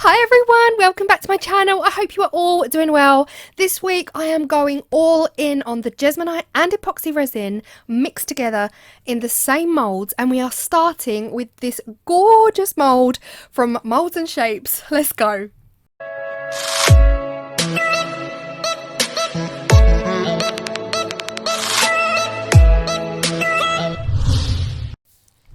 Hi everyone, welcome back to my channel. I hope you are all doing well. This week I am going all in on the Jesmonite and Epoxy resin mixed together in the same moulds, and we are starting with this gorgeous mould from Moulds and Shapes. Let's go.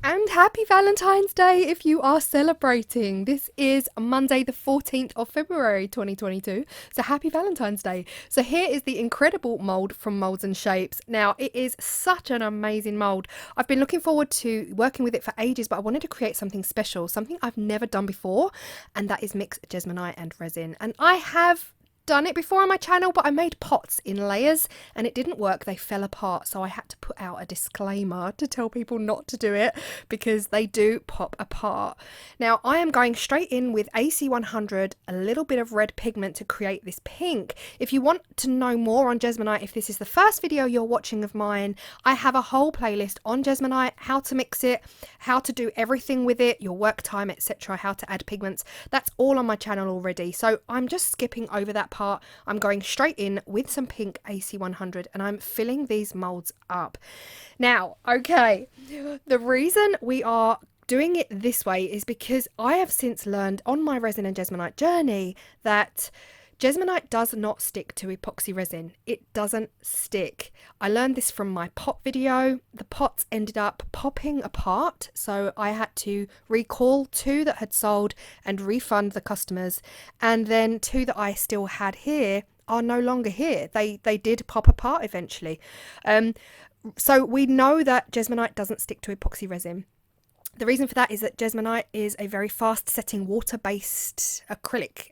And happy Valentine's Day if you are celebrating. This is Monday the 14th of February 2022, so happy Valentine's Day. So here is the incredible mould from Moulds and Shapes. Now it is such an amazing mould. I've been looking forward to working with it for ages, but I wanted to create something special, something I've never done before, and that is mix Jesmonite and resin. And I have done it before on my channel, but I made pots in layers and it didn't work. They fell apart, so I had to put out a disclaimer to tell people not to do it because they do pop apart. Now I am going straight in with AC100, a little bit of red pigment to create this pink. If you want to know more on Jesmonite, if this is the first video you're watching of mine, I have a whole playlist on Jesmonite, how to mix it, how to do everything with it, your work time, etc., how to add pigments. That's all on my channel already, so I'm just skipping over that part. I'm going straight in with some pink AC100 and I'm filling these molds up. Now, okay, the reason we are doing it this way is because I have since learned on my resin and Jesmonite journey that Jesmonite does not stick to epoxy resin. It doesn't stick. I learned this from my pot video. The pots ended up popping apart, so I had to recall 2 that had sold and refund the customers, and then 2 that I still had here are no longer here. They did pop apart eventually. So we know that Jesmonite doesn't stick to epoxy resin. The reason for that is that Jesmonite is a very fast setting water-based acrylic,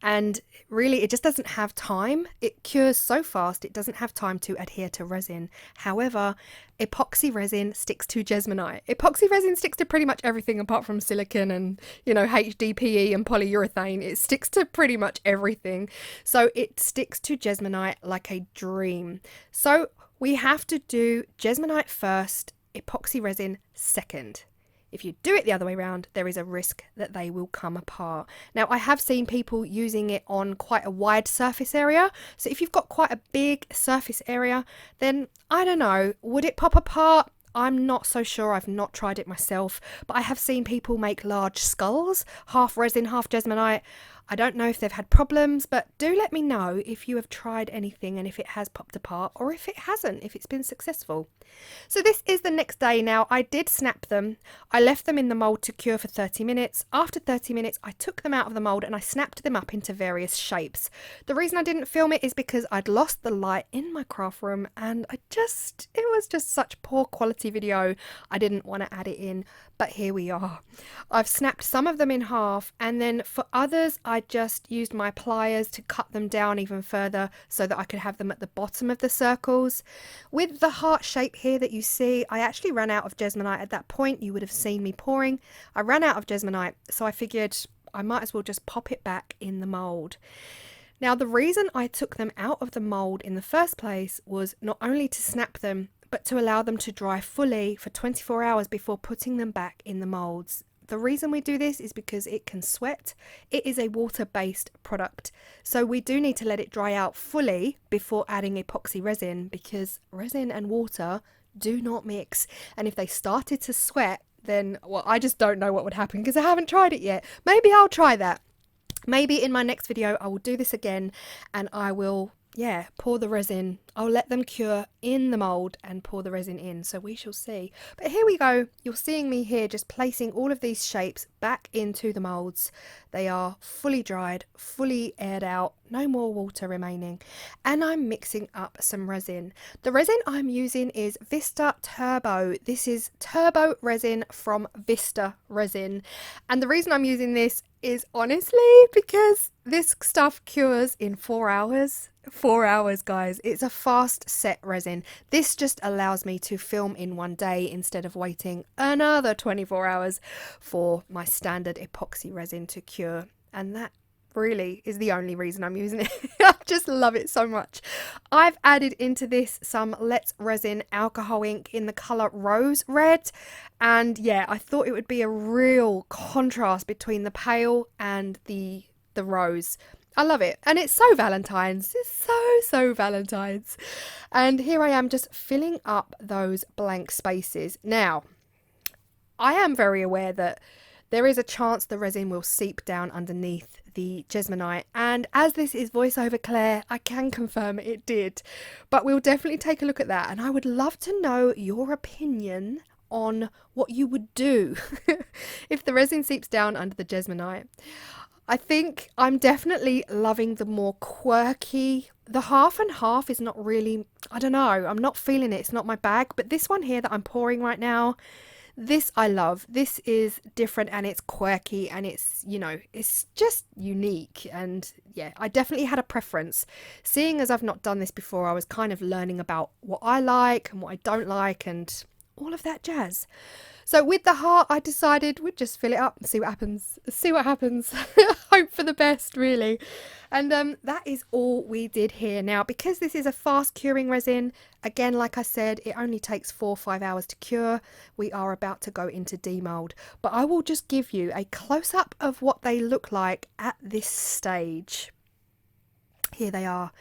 and really it just doesn't have time. It cures so fast it doesn't have time to adhere to resin. However, epoxy resin sticks to Jesmonite. Epoxy resin sticks to pretty much everything apart from silicone and, you know, HDPE and polyurethane. It sticks to pretty much everything. So it sticks to Jesmonite like a dream. So we have to do Jesmonite first, epoxy resin second. If you do it the other way around, there is a risk that they will come apart. Now, I have seen people using it on quite a wide surface area. So if you've got quite a big surface area, then I don't know, would it pop apart? I'm not so sure. I've not tried it myself, but I have seen people make large skulls, half resin, half Jesmonite. I don't know if they've had problems, but do let me know if you have tried anything and if it has popped apart or if it hasn't, if it's been successful. So this is the next day now. I did snap them. I left them in the mould to cure for 30 minutes. After 30 minutes, I took them out of the mould and I snapped them up into various shapes. The reason I didn't film it is because I'd lost the light in my craft room and it was just such poor quality video. I didn't want to add it in, but here we are. I've snapped some of them in half, and then for others, I just used my pliers to cut them down even further so that I could have them at the bottom of the circles. With the heart shape here that you see, I actually ran out of Jesmonite at that point. You would have seen me pouring. I ran out of Jesmonite, so I figured I might as well just pop it back in the mould. Now, the reason I took them out of the mould in the first place was not only to snap them, but to allow them to dry fully for 24 hours before putting them back in the moulds. The reason we do this is because it can sweat. It is a water-based product, so we do need to let it dry out fully before adding epoxy resin, because resin and water do not mix, and if they started to sweat, then, well, I just don't know what would happen because I haven't tried it yet. Maybe I'll try that. Maybe in my next video I will do this again and I will, pour the resin. I'll let them cure in the mould and pour the resin in, so we shall see. But here we go. You're seeing me here just placing all of these shapes back into the moulds. They are fully dried, fully aired out, no more water remaining. And I'm mixing up some resin. The resin I'm using is Vista Turbo. This is turbo resin from Vista Resin. And the reason I'm using this is honestly because this stuff cures in 4 hours. 4 hours, guys. It's a fast set resin. This just allows me to film in one day instead of waiting another 24 hours for my standard epoxy resin to cure. And really is the only reason I'm using it. I just love it so much. I've added into this some Let's Resin alcohol ink in the colour Rose Red, and yeah, I thought it would be a real contrast between the pale and the rose. I love it, and it's so Valentine's. It's so Valentine's. And here I am just filling up those blank spaces. Now, I am very aware that there is a chance the resin will seep down underneath the Jesmonite, and as this is voiceover Claire, I can confirm it did. But we'll definitely take a look at that, and I would love to know your opinion on what you would do if the resin seeps down under the Jesmonite. I think I'm definitely loving the more quirky. The half and half is not really, I don't know, I'm not feeling it. It's not my bag. But this one here that I'm pouring right now, this I love. This is different and it's quirky and it's, you know, it's just unique. And yeah, I definitely had a preference. Seeing as I've not done this before, I was kind of learning about what I like and what I don't like and all of that jazz. So with the heart, I decided we'd just fill it up and see what happens. See what happens. Hope for the best, really. And that is all we did here. Now, because this is a fast curing resin, again, like I said, it only takes 4 or 5 hours to cure. We are about to go into demold. But I will just give you a close-up of what they look like at this stage. Here they are.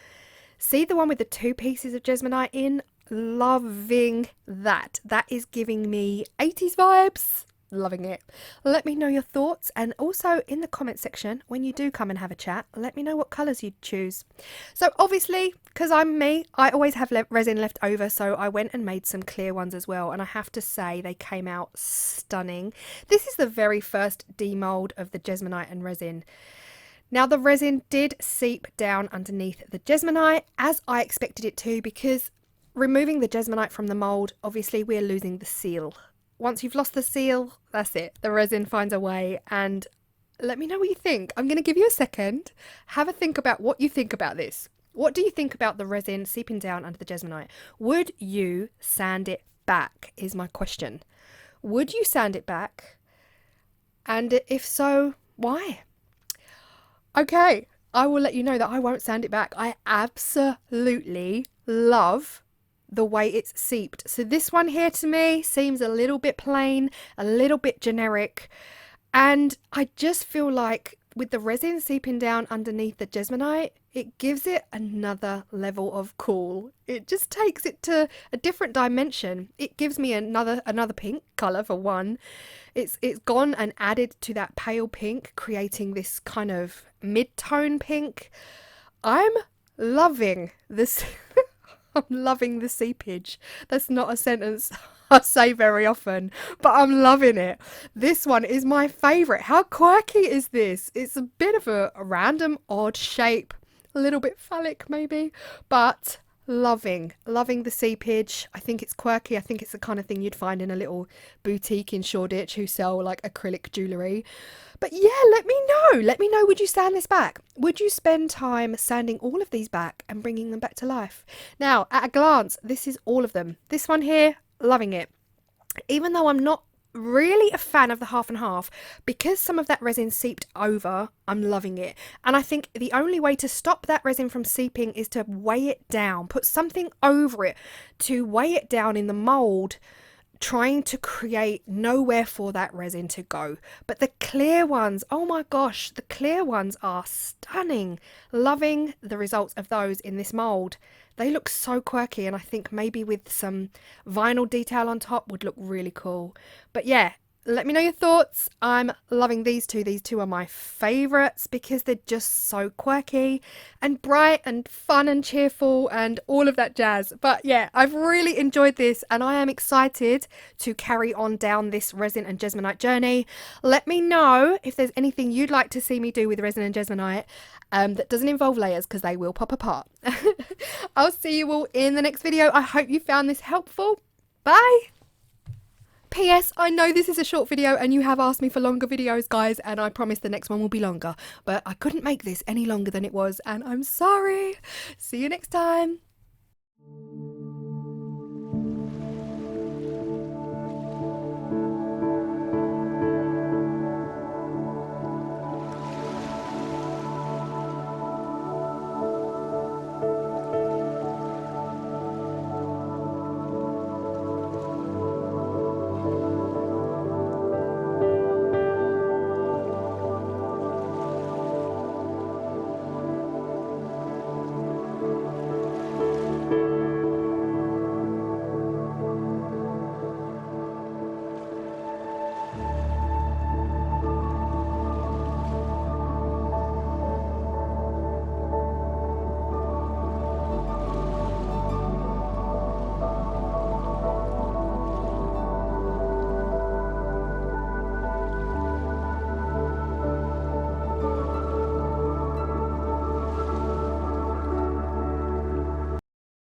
See the one with the 2 pieces of Jesmonite in? Loving that. That is giving me 80s vibes. Loving it. Let me know your thoughts, and also in the comment section when you do come and have a chat, let me know what colours you'd choose. So obviously, because I'm me, I always have resin left over, so I went and made some clear ones as well, and I have to say they came out stunning. This is the very first demold of the Jesmonite and resin. Now the resin did seep down underneath the Jesmonite, as I expected it to, because removing the Jesmonite from the mould, obviously we're losing the seal. Once you've lost the seal, that's it. The resin finds a way, and let me know what you think. I'm going to give you a second. Have a think about what you think about this. What do you think about the resin seeping down under the Jesmonite? Would you sand it back is my question. Would you sand it back? And if so, why? Okay, I will let you know that I won't sand it back. I absolutely love the way it's seeped. So this one here to me seems a little bit plain, a little bit generic, and I just feel like with the resin seeping down underneath the Jesmonite, it gives it another level of cool. It just takes it to a different dimension. It gives me another pink colour for one. It's gone and added to that pale pink, creating this kind of mid-tone pink. I'm loving this. I'm loving the seepage. That's not a sentence I say very often, but I'm loving it. This one is my favourite. How quirky is this? It's a bit of a random, odd shape, a little bit phallic maybe, but loving the seepage. I think it's quirky. I think it's the kind of thing you'd find in a little boutique in Shoreditch who sell like acrylic jewellery. But yeah, let me know, would you sand this back? Would you spend time sanding all of these back and bringing them back to life? Now, at a glance, this is all of them. This one here, loving it. Even though I'm not really a fan of the half and half, because some of that resin seeped over, I'm loving it. And I think the only way to stop that resin from seeping is to weigh it down, put something over it to weigh it down in the mould, trying to create nowhere for that resin to go. But the clear ones, oh my gosh, the clear ones are stunning. Loving the results of those in this mould. They look so quirky, and I think maybe with some vinyl detail on top would look really cool. But yeah, let me know your thoughts. I'm loving these two. These two are my favourites because they're just so quirky and bright and fun and cheerful and all of that jazz. But yeah, I've really enjoyed this, and I am excited to carry on down this resin and Jesmonite journey. Let me know if there's anything you'd like to see me do with resin and Jesmonite that doesn't involve layers, because they will pop apart. I'll see you all in the next video. I hope you found this helpful. Bye! P.S. I know this is a short video and you have asked me for longer videos, guys, and I promise the next one will be longer. But I couldn't make this any longer than it was, and I'm sorry. See you next time.